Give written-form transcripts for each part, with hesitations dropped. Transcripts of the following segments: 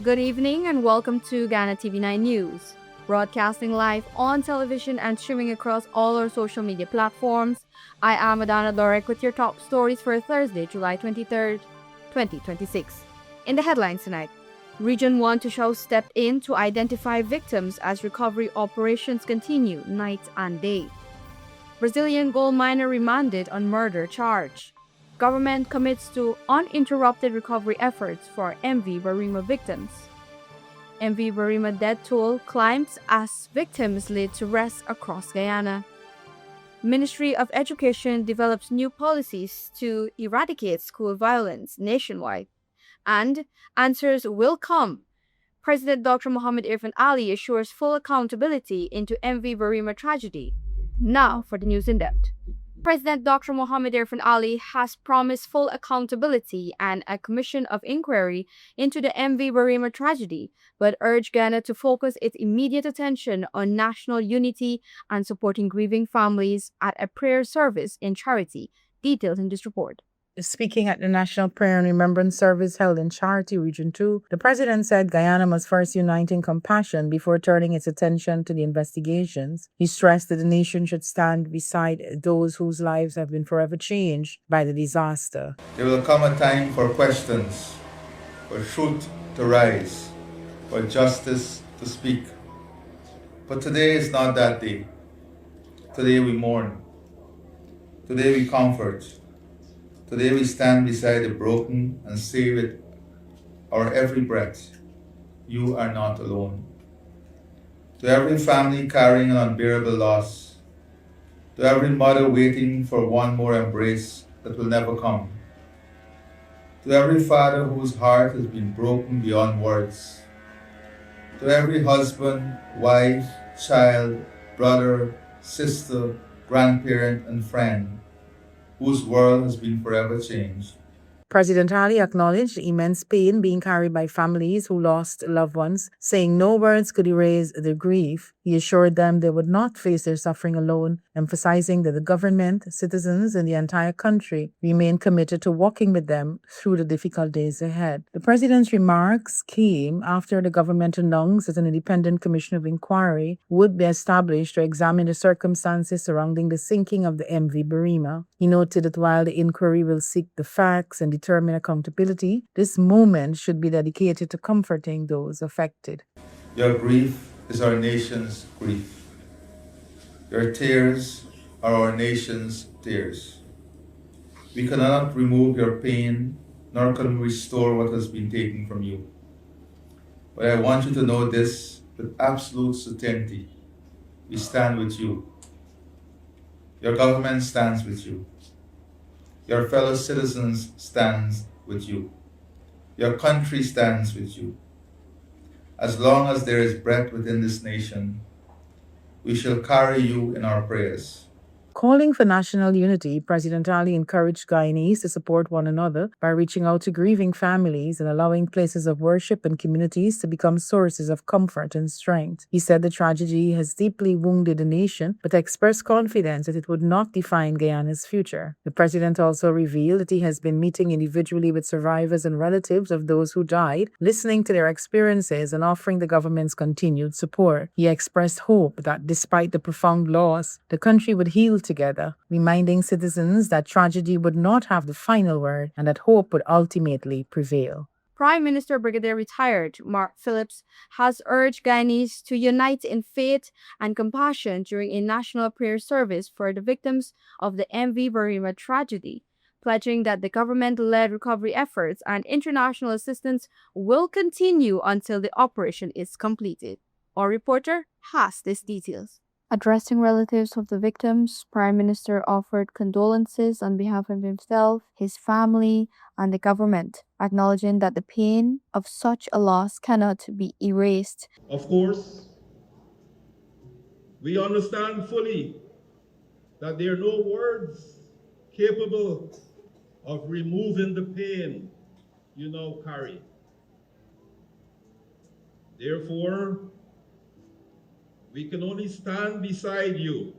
Good evening and welcome to Guyana TV9 News, broadcasting live on television and streaming across all our social media platforms. I am Adana Lorek with your top stories for Thursday, July 23rd, 2026. In the headlines tonight, Region 1 TOSHAOS stepped in to identify victims as recovery operations continue night and day. Brazilian gold miner remanded on murder charge. Government commits to uninterrupted recovery efforts for MV Bereima victims. MV Bereima death toll climbs as victims laid to rest across Guyana. Ministry of Education develops new policies to eradicate school violence nationwide. And answers will come. President Dr. Mohamed Irfan Ali assures full accountability into MV Bereima tragedy. Now for the news in depth. President Dr. Mohamed Irfan Ali has promised full accountability and a commission of inquiry into the MV Bereima tragedy, but urged Guyana to focus its immediate attention on national unity and supporting grieving families at a prayer service in charity. Details in this report. Speaking at the National Prayer and Remembrance Service held in Charity, Region 2, the president said Guyana must first unite in compassion before turning its attention to the investigations. He stressed that the nation should stand beside those whose lives have been forever changed by the disaster. There will come a time for questions, for truth to rise, for justice to speak. But today is not that day. Today we mourn. Today we comfort. Today we stand beside the broken and say with our every breath, you are not alone. To every family carrying an unbearable loss, to every mother waiting for one more embrace that will never come, to every father whose heart has been broken beyond words, to every husband, wife, child, brother, sister, grandparent, and friend, whose world has been forever changed. President Ali acknowledged the immense pain being carried by families who lost loved ones, saying no words could erase their grief. He assured them they would not face their suffering alone, emphasizing that the government, citizens, and the entire country remain committed to walking with them through the difficult days ahead. The president's remarks came after the government announced that an independent commission of inquiry would be established to examine the circumstances surrounding the sinking of the MV Bereima. He noted that while the inquiry will seek the facts and determine accountability, this moment should be dedicated to comforting those affected. Your grief is our nation's grief. Your tears are our nation's tears. We cannot remove your pain, nor can we restore what has been taken from you. But I want you to know this with absolute certainty. We stand with you. Your government stands with you. Your fellow citizens stands with you. Your country stands with you. As long as there is breath within this nation, we shall carry you in our prayers. Calling for national unity, President Ali encouraged Guyanese to support one another by reaching out to grieving families and allowing places of worship and communities to become sources of comfort and strength. He said the tragedy has deeply wounded the nation, but expressed confidence that it would not define Guyana's future. The president also revealed that he has been meeting individually with survivors and relatives of those who died, listening to their experiences and offering the government's continued support. He expressed hope that despite the profound loss, the country would heal together, reminding citizens that tragedy would not have the final word and that hope would ultimately prevail. Prime Minister Brigadier Retired Mark Phillips has urged Guyanese to unite in faith and compassion during a national prayer service for the victims of the MV Bereima tragedy, pledging that the government-led recovery efforts and international assistance will continue until the operation is completed. Our reporter has these details. Addressing relatives of the victims, Prime Minister offered condolences on behalf of himself, his family, and the government, acknowledging that the pain of such a loss cannot be erased. Of course, we understand fully that there are no words capable of removing the pain you now carry. Therefore, we can only stand beside you,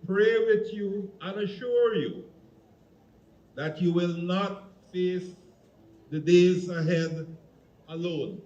pray with you, and assure you that you will not face the days ahead alone.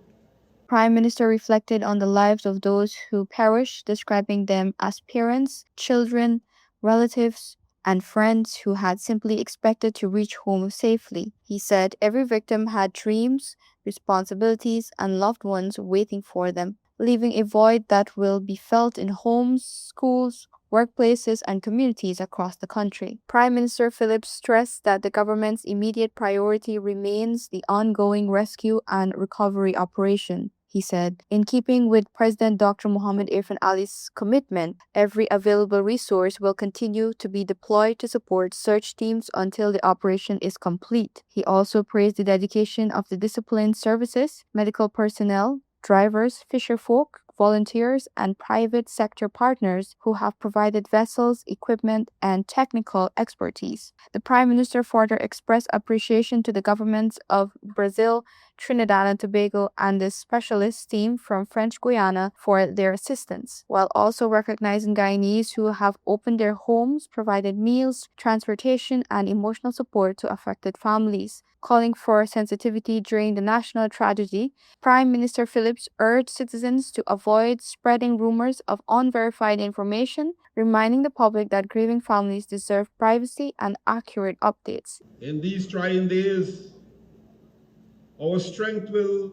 Prime Minister reflected on the lives of those who perished, describing them as parents, children, relatives, and friends who had simply expected to reach home safely. He said every victim had dreams, responsibilities, and loved ones waiting for them, leaving a void that will be felt in homes, schools, workplaces, and communities across the country. Prime Minister Phillips stressed that the government's immediate priority remains the ongoing rescue and recovery operation. He said, in keeping with President Dr. Mohammed Irfan Ali's commitment, every available resource will continue to be deployed to support search teams until the operation is complete. He also praised the dedication of the disciplined services, medical personnel, drivers, fisherfolk, volunteers, and private sector partners who have provided vessels, equipment, and technical expertise. The Prime Minister further expressed appreciation to the governments of Brazil, Trinidad and Tobago, and the specialist team from French Guyana for their assistance, while also recognizing Guyanese who have opened their homes, provided meals, transportation, and emotional support to affected families. Calling for sensitivity during the national tragedy, Prime Minister Phillips urged citizens to avoid spreading rumors of unverified information, reminding the public that grieving families deserve privacy and accurate updates. In these trying days, our strength will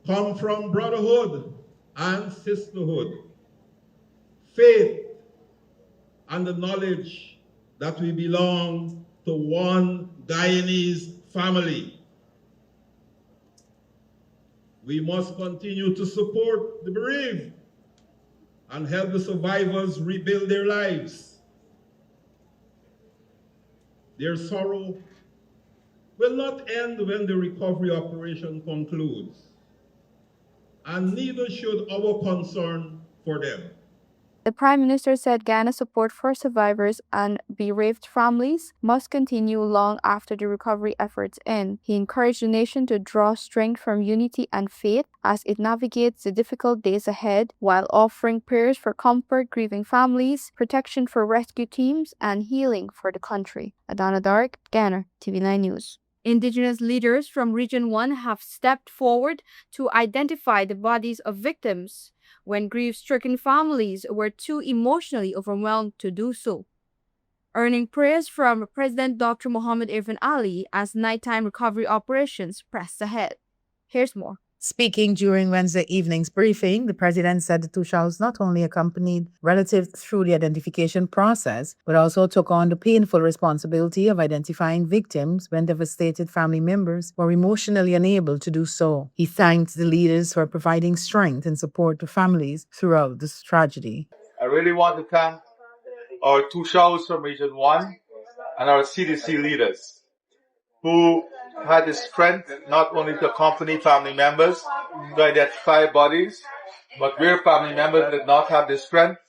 come from brotherhood and sisterhood, faith, and the knowledge that we belong to one Guyanese family. We must continue to support the bereaved and help the survivors rebuild their lives. Their sorrow will not end when the recovery operation concludes, and neither should our concern for them. The Prime Minister said Guyana's support for survivors and bereaved families must continue long after the recovery efforts end. He encouraged the nation to draw strength from unity and faith as it navigates the difficult days ahead, while offering prayers for comfort grieving families, protection for rescue teams, and healing for the country. Adana Dark, Guyana, TV9 News. Indigenous leaders from Region 1 have stepped forward to identify the bodies of victims when grief-stricken families were too emotionally overwhelmed to do so, earning praise from President Dr. Mohammed Irfan Ali as nighttime recovery operations pressed ahead. Here's more. Speaking during Wednesday evening's briefing, the president said the TOSHAOS not only accompanied relatives through the identification process, but also took on the painful responsibility of identifying victims when devastated family members were emotionally unable to do so. He thanked the leaders for providing strength and support to families throughout this tragedy. I really want to thank our TOSHAOS from Region 1 and our CDC leaders who had the strength not only to accompany family members to identify bodies, but where family members did not have the strength,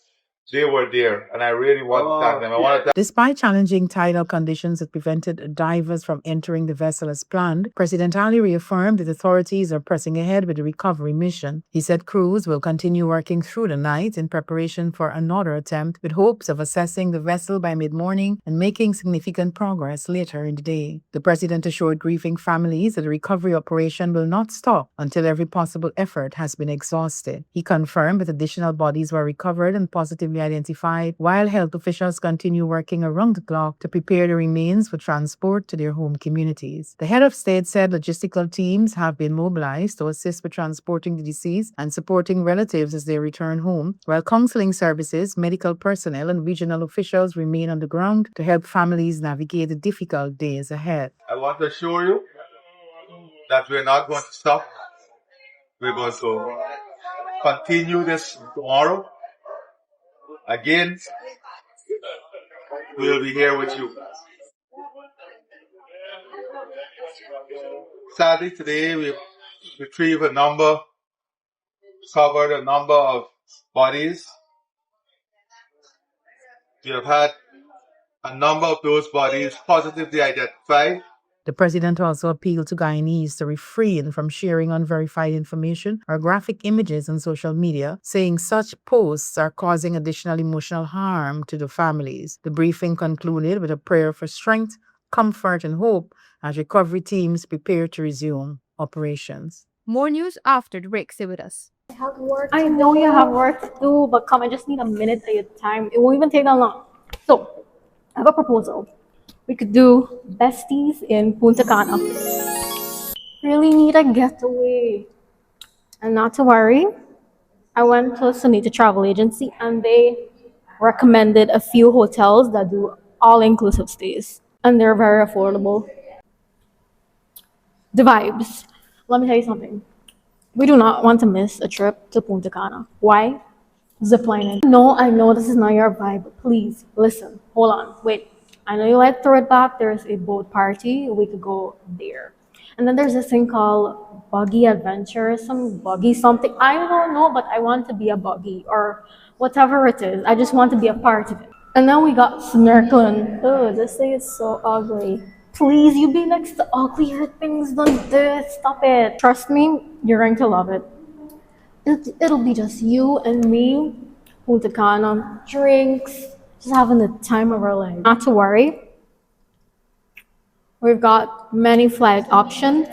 they were there, and I really want to thank them. Despite challenging tidal conditions that prevented divers from entering the vessel as planned, President Ali reaffirmed that authorities are pressing ahead with the recovery mission. He said crews will continue working through the night in preparation for another attempt, with hopes of assessing the vessel by mid-morning and making significant progress later in the day. The president assured grieving families that the recovery operation will not stop until every possible effort has been exhausted. He confirmed that additional bodies were recovered and positively identified, while health officials continue working around the clock to prepare the remains for transport to their home communities. The head of state said logistical teams have been mobilized to assist with transporting the deceased and supporting relatives as they return home, while counseling services, medical personnel, and regional officials remain on the ground to help families navigate the difficult days ahead. I want to assure you that we're not going to stop. We're going to continue this tomorrow. Again, we'll be here with you. Sadly, today we've retrieved covered a number of bodies. We have had a number of those bodies positively identified. The president also appealed to Guyanese to refrain from sharing unverified information or graphic images on social media, saying such posts are causing additional emotional harm to the families. The briefing concluded with a prayer for strength, comfort, and hope as recovery teams prepare to resume. operations. More news after the break. Stay with us. I know you have work to do, but come, I just need a minute of your time. It won't even take that long. So, I have a proposal. We could do besties in Punta Cana. Really need a getaway. And not to worry, I went to Sunita Travel Agency and they recommended a few hotels that do all-inclusive stays. And they're very affordable. The vibes. Let me tell you something. We do not want to miss a trip to Punta Cana. Why? Ziplining. No, I know this is not your vibe, but please listen. Hold on, wait. I know you like throw it back. There's a boat party. We could go there. And then there's this thing called buggy adventure, some buggy something. I don't know, but I want to be a buggy or whatever it is. I just want to be a part of it. And then we got snorkeling. Oh, this thing is so ugly. Please, you be next to uglier things than this. Stop it. Trust me, you're going to love it. It'll be just you and me, Punta Cana, drinks, just having the time of our life. Not to worry. We've got many flight options,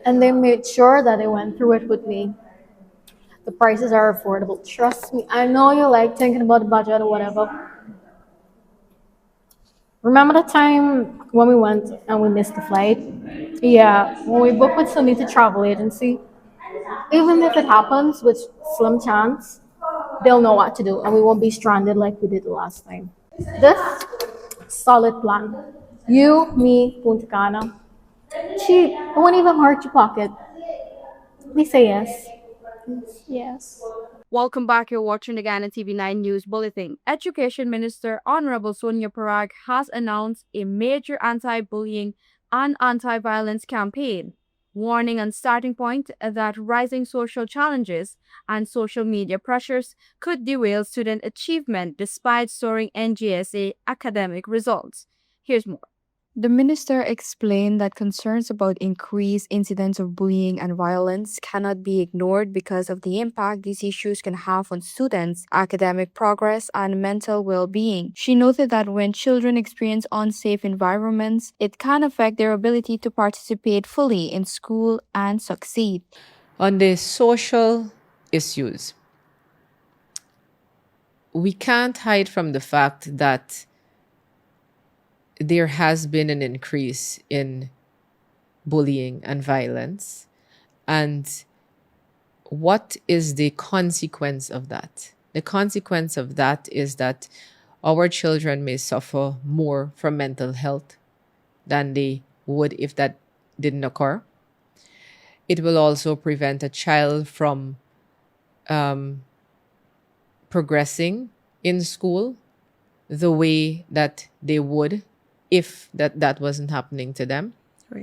and they made sure that they went through it with me. The prices are affordable. Trust me. I know you like thinking about the budget or whatever. Remember the time when we went and we missed the flight? Yeah, when we booked with Sunita Travel Agency. Even if it happens, with slim chance, they'll know what to do and we won't be stranded like we did the last time. This solid plan. You, me, Punta Cana. Cheap. It won't even hurt your pocket. Please say yes. Yes. Welcome back. You're watching the Guyana TV9 News Bulletin. Education Minister Honorable Sonia Parag has announced a major anti-bullying and anti-violence campaign, warning on starting point that rising social challenges and social media pressures could derail student achievement despite soaring NGSA academic results. Here's more. The minister explained that concerns about increased incidents of bullying and violence cannot be ignored because of the impact these issues can have on students' academic progress and mental well-being. She noted that when children experience unsafe environments, it can affect their ability to participate fully in school and succeed. On the social issues, we can't hide from the fact that there has been an increase in bullying and violence. And what is the consequence of that? The consequence of that is that our children may suffer more from mental health than they would if that didn't occur. It will also prevent a child from progressing in school the way that they would if that wasn't happening to them.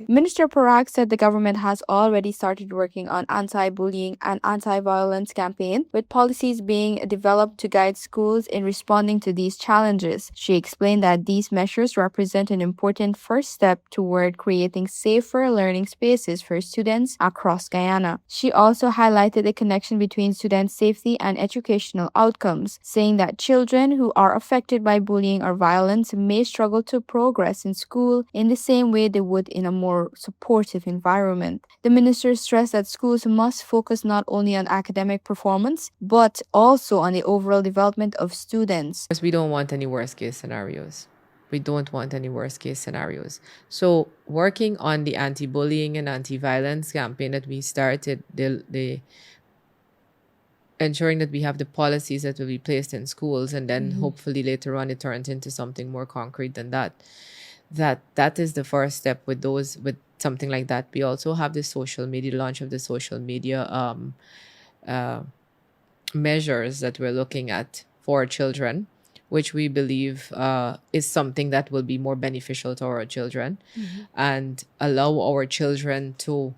Minister Parag said the government has already started working on anti-bullying and anti-violence campaign, with policies being developed to guide schools in responding to these challenges. She explained that these measures represent an important first step toward creating safer learning spaces for students across Guyana. She also highlighted the connection between student safety and educational outcomes, saying that children who are affected by bullying or violence may struggle to progress in school in the same way they would in a more supportive environment. The minister stressed that schools must focus not only on academic performance, but also on the overall development of students. Because we don't want any worst case scenarios. We don't want any worst case scenarios. So working on the anti-bullying and anti-violence campaign that we started, the ensuring that we have the policies that will be placed in schools, and then hopefully later on it turns into something more concrete than that. That is the first step with something like that. We also have the social media launch of the social media measures that we're looking at for children, which we believe is something that will be more beneficial to our children and allow our children to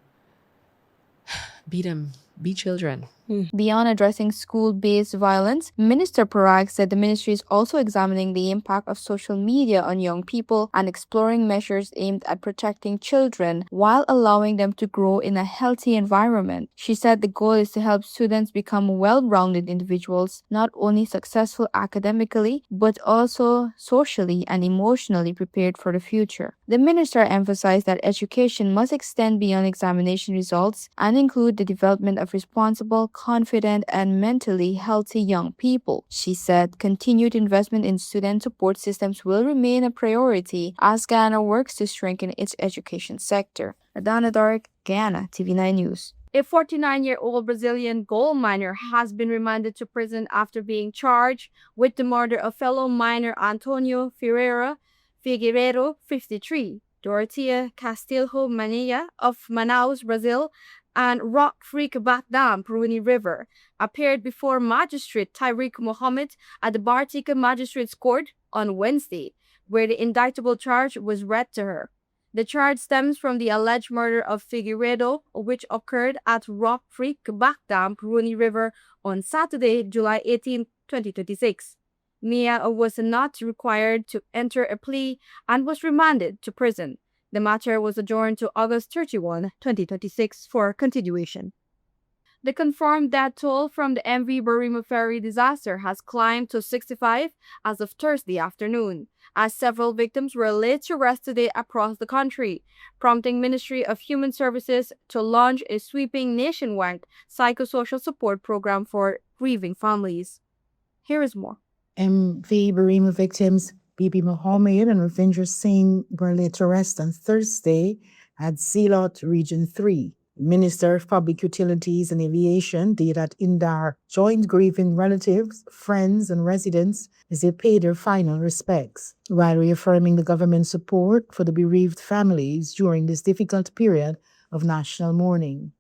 be children. Beyond addressing school-based violence, Minister Parag said the ministry is also examining the impact of social media on young people and exploring measures aimed at protecting children while allowing them to grow in a healthy environment. She said the goal is to help students become well-rounded individuals, not only successful academically, but also socially and emotionally prepared for the future. The minister emphasized that education must extend beyond examination results and include the development of responsible, confident, and mentally healthy young people. She said continued investment in student support systems will remain a priority as Guyana works to strengthen its education sector. Adana Doric, Guyana, TV9 News. A 49-year-old Brazilian gold miner has been remanded to prison after being charged with the murder of fellow miner Antonio Figueiredo, 53, Dorothea Castilho Mania of Manaus, Brazil, and Rock Creek Backdam, Peruni River, appeared before Magistrate Tariq Mohammed at the Bartica Magistrates Court on Wednesday, where the indictable charge was read to her. The charge stems from the alleged murder of Figueiredo, which occurred at Rock Creek Backdam, Peruni River on Saturday, July 18, 2026. Mia was not required to enter a plea and was remanded to prison. The matter was adjourned to August 31, 2026 for continuation. The confirmed death toll from the MV Bereima ferry disaster has climbed to 65 as of Thursday afternoon, as several victims were laid to rest today across the country, prompting Ministry of Human Services to launch a sweeping nationwide psychosocial support program for grieving families. Here is more. MV Bereima victims Bibi Mohammed and Ravinder Singh were laid to rest on Thursday at Zealot Region 3. Minister of Public Utilities and Aviation, Deedat Indar, joined grieving relatives, friends, and residents as they paid their final respects, while reaffirming the government's support for the bereaved families during this difficult period of national mourning.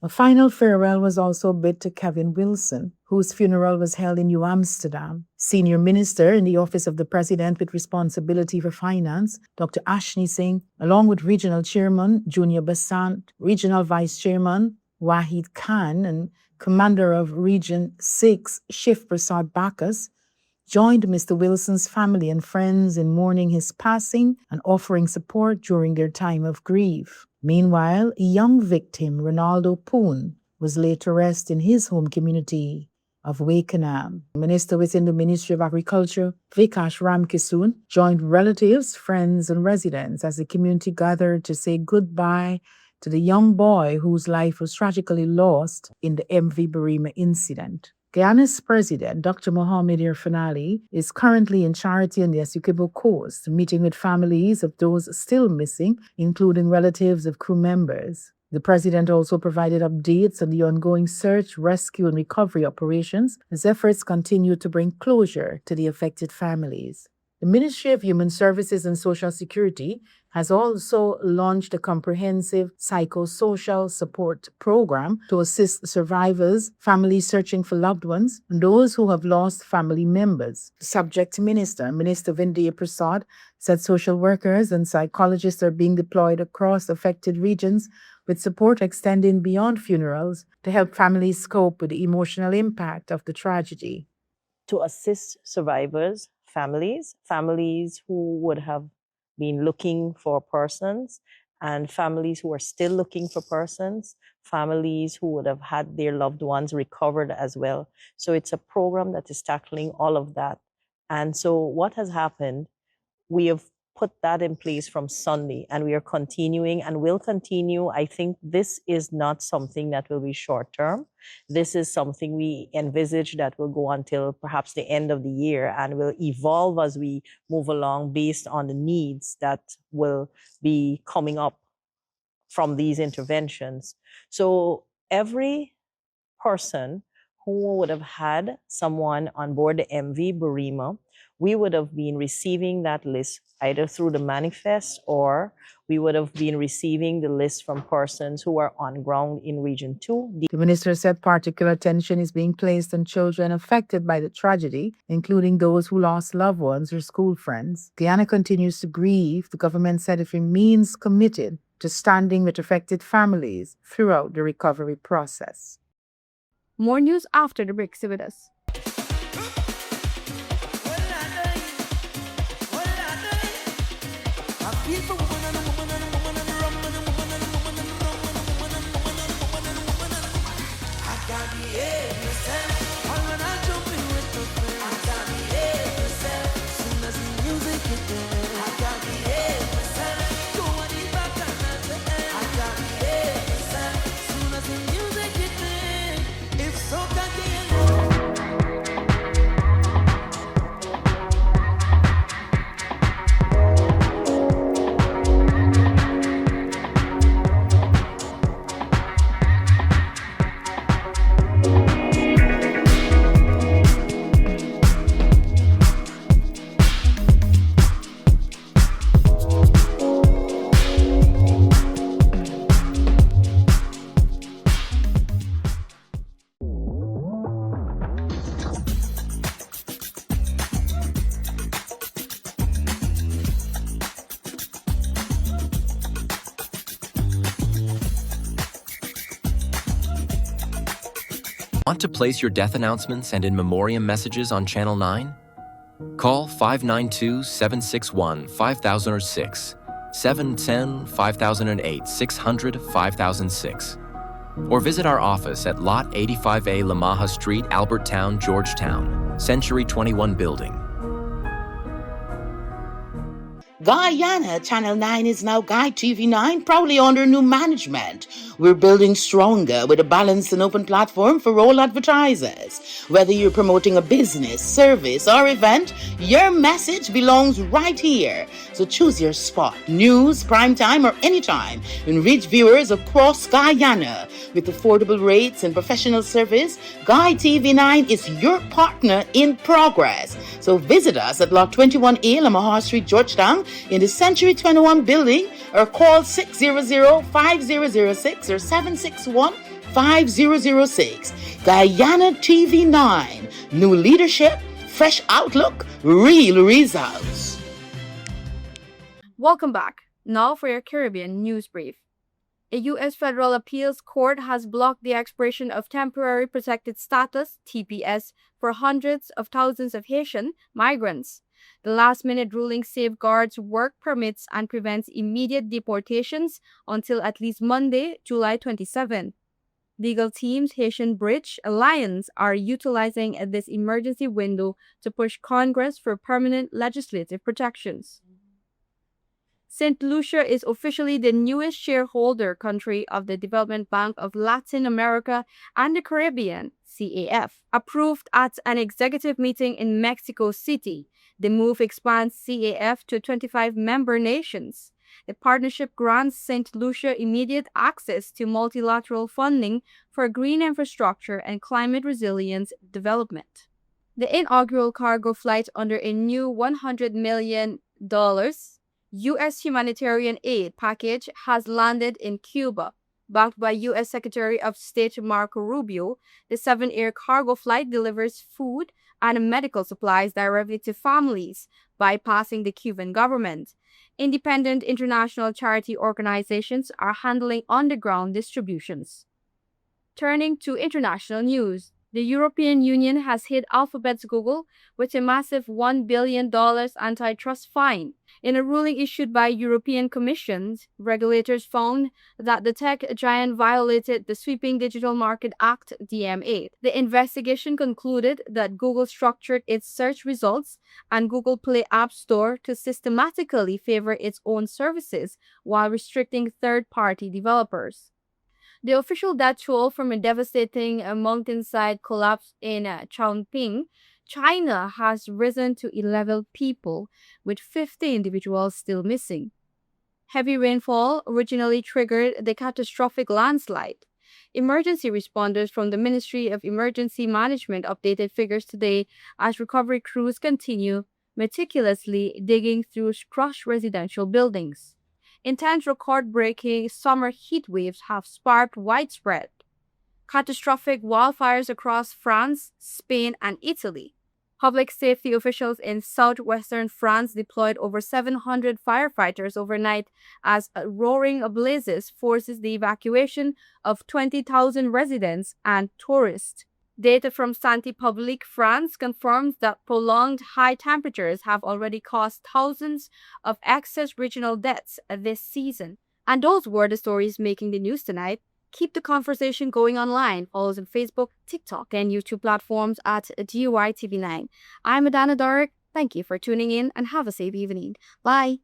A final farewell was also bid to Kevin Wilson, whose funeral was held in New Amsterdam. Senior Minister in the Office of the President with responsibility for finance, Dr. Ashni Singh, along with Regional Chairman Junior Basant, Regional Vice Chairman Wahid Khan, and Commander of Region 6 Shiv Prasad Bacchus, joined Mr. Wilson's family and friends in mourning his passing and offering support during their time of grief. Meanwhile, a young victim, Ronaldo Poon, was laid to rest in his home community of Wakenham. Minister within the Ministry of Agriculture, Vikash Ramkisoon, joined relatives, friends, and residents as the community gathered to say goodbye to the young boy whose life was tragically lost in the MV Bereima incident. Guyana's president, Dr. Mohamed Irfanali, is currently in charity on the Essequibo coast, meeting with families of those still missing, including relatives of crew members. The president also provided updates on the ongoing search, rescue, and recovery operations as efforts continue to bring closure to the affected families. The Ministry of Human Services and Social Security has also launched a comprehensive psychosocial support program to assist survivors, families searching for loved ones, and those who have lost family members. The subject minister, Minister Vindiya Prasad, said social workers and psychologists are being deployed across affected regions with support extending beyond funerals to help families cope with the emotional impact of the tragedy. To assist survivors, families who would have been looking for persons, and families who are still looking for persons, families who would have had their loved ones recovered as well. So it's a program that is tackling all of that. And so what has happened, we have put that in place from Sunday, and we are continuing and will continue. I think this is not something that will be short term. This is something we envisage that will go until perhaps the end of the year and will evolve as we move along based on the needs that will be coming up from these interventions. So every person who would have had someone on board the MV Bereima, we would have been receiving that list either through the manifest, or we would have been receiving the list from persons who are on ground in Region 2. The minister said particular attention is being placed on children affected by the tragedy, including those who lost loved ones or school friends. Guyana continues to grieve. The government said it remains committed to standing with affected families throughout the recovery process. More news after the break. Stay with us. Want to place your death announcements and in memoriam messages on Channel 9? Call 592-761-5006, 710-5008, 600-5006. Or visit our office at Lot 85A Lamaha Street, Albertown, Georgetown, Century 21 Building. Guyana, Channel 9 is now Guy TV9, proudly under new management. We're building stronger with a balanced and open platform for all advertisers. Whether you're promoting a business, service, or event, your message belongs right here. So choose your spot, news, primetime, or anytime, and reach viewers across Guyana. With affordable rates and professional service, Guy TV9 is your partner in progress. So visit us at Lot 21A, Lamaha Street, Georgetown, in the Century 21 building, or call 600-5006 or 761-5006. Guyana TV9. New leadership, fresh outlook, real results. Welcome back. Now for your Caribbean news brief. A U.S. federal appeals court has blocked the expiration of temporary protected status, TPS, for hundreds of thousands of Haitian migrants. The last-minute ruling safeguards work permits and prevents immediate deportations until at least Monday, July 27. Legal teams Haitian Bridge Alliance are utilizing this emergency window to push Congress for permanent legislative protections. St. Lucia is officially the newest shareholder country of the Development Bank of Latin America and the Caribbean, CAF. Approved at an executive meeting in Mexico City, the move expands CAF to 25 member nations. The partnership grants St. Lucia immediate access to multilateral funding for green infrastructure and climate resilience development. The inaugural cargo flight under a new $100 million U.S. humanitarian aid package has landed in Cuba. Backed by U.S. Secretary of State Marco Rubio, the 7-air cargo flight delivers food and medical supplies directly to families, bypassing the Cuban government. Independent international charity organizations are handling on-the-ground distributions. Turning to international news, the European Union has hit Alphabet's Google with a massive $1 billion antitrust fine. In a ruling issued by European Commission, regulators found that the tech giant violated the Sweeping Digital Market Act DMA. The investigation concluded that Google structured its search results and Google Play App Store to systematically favor its own services while restricting third-party developers. The official death toll from a devastating mountainside collapse in Chongqing, China has risen to 11 people, with 50 individuals still missing. Heavy rainfall originally triggered the catastrophic landslide. Emergency responders from the Ministry of Emergency Management updated figures today as recovery crews continue meticulously digging through crushed residential buildings. Intense record-breaking summer heat waves have sparked widespread catastrophic wildfires across France, Spain, and Italy. Public safety officials in southwestern France deployed over 700 firefighters overnight as roaring blazes forces the evacuation of 20,000 residents and tourists. Data from Santé Publique France confirms that prolonged high temperatures have already caused thousands of excess regional deaths this season. And those were the stories making the news tonight. Keep the conversation going online. Follow us on Facebook, TikTok, and YouTube platforms at DUI TV9. I'm Adana Doric. Thank you for tuning in and have a safe evening. Bye.